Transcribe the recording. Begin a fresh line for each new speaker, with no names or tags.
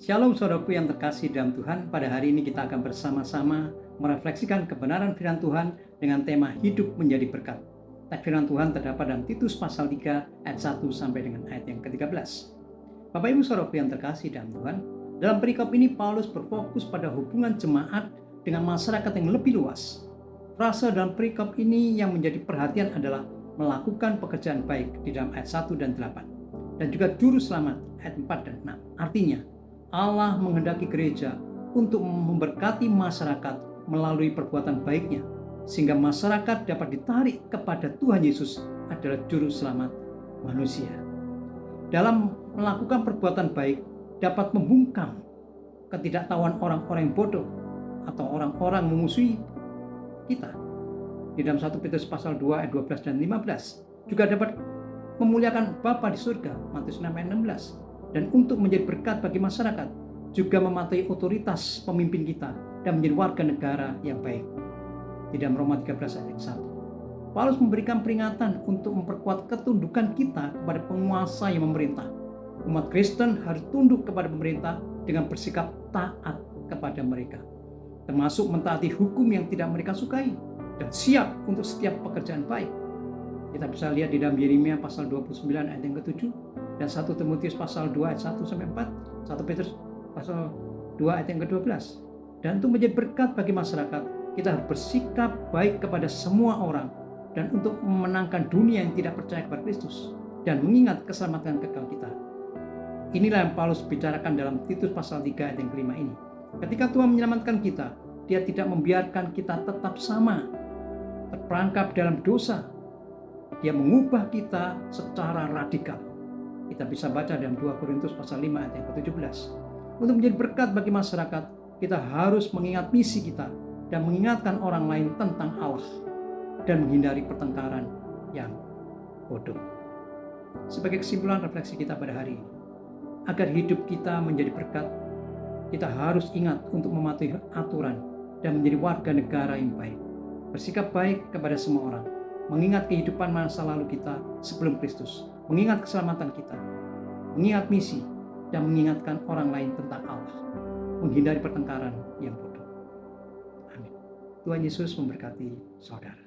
Shalom saudaraku yang terkasih dalam Tuhan. Pada hari ini kita akan bersama-sama merefleksikan kebenaran firman Tuhan dengan tema hidup menjadi berkat. Teks firman Tuhan terdapat dalam Titus pasal 3 ayat 1 sampai dengan ayat yang ke-13. Bapak Ibu saudaraku yang terkasih dalam Tuhan, dalam perikop ini Paulus berfokus pada hubungan jemaat dengan masyarakat yang lebih luas. Frase dalam perikop ini yang menjadi perhatian adalah melakukan pekerjaan baik di dalam ayat 1 dan 8. Dan juga juru selamat ayat 4 dan 6. Artinya, Allah menghendaki gereja untuk memberkati masyarakat melalui perbuatan baiknya, sehingga masyarakat dapat ditarik kepada Tuhan Yesus adalah juru selamat manusia. Dalam melakukan perbuatan baik dapat membungkam ketidaktahuan orang-orang yang bodoh atau orang-orang memusuhi kita. Di dalam 1 Petrus pasal 2 ayat 12 dan 15 juga dapat memuliakan Bapa di surga, Matius 6 ayat 16. Dan untuk menjadi berkat bagi masyarakat, juga mematuhi otoritas pemimpin kita dan menjadi warga negara yang baik. Di dalam Roma 13 ayat 1. Paulus memberikan peringatan untuk memperkuat ketundukan kita kepada penguasa yang memerintah. Umat Kristen harus tunduk kepada pemerintah dengan bersikap taat kepada mereka, termasuk mentaati hukum yang tidak mereka sukai dan siap untuk setiap pekerjaan baik. Kita bisa lihat di dalam Yeremia pasal 29 ayat yang ke-7 dan 1 Timotius pasal 2 ayat 1 sampai 4, 1 Petrus pasal 2 ayat yang ke-12. Dan untuk menjadi berkat bagi masyarakat, kita harus bersikap baik kepada semua orang dan untuk memenangkan dunia yang tidak percaya kepada Kristus dan mengingat keselamatan kekal kita. Inilah yang Paulus bicarakan dalam Titus pasal 3 ayat yang ke-5 ini. Ketika Tuhan menyelamatkan kita, Dia tidak membiarkan kita tetap sama, terperangkap dalam dosa. Dia mengubah kita secara radikal. Kita bisa baca dalam 2 Korintus pasal 5 ayat yang ke-17. Untuk menjadi berkat bagi masyarakat, kita harus mengingat misi kita dan mengingatkan orang lain tentang Allah dan menghindari pertengkaran yang bodoh. Sebagai kesimpulan refleksi kita pada hari ini, agar hidup kita menjadi berkat, kita harus ingat untuk mematuhi aturan dan menjadi warga negara yang baik. Bersikap baik kepada semua orang, mengingat kehidupan masa lalu kita sebelum Kristus, mengingat keselamatan kita, mengingat misi, dan mengingatkan orang lain tentang Allah, menghindari pertengkaran yang bodoh. Amin. Tuhan Yesus memberkati saudara.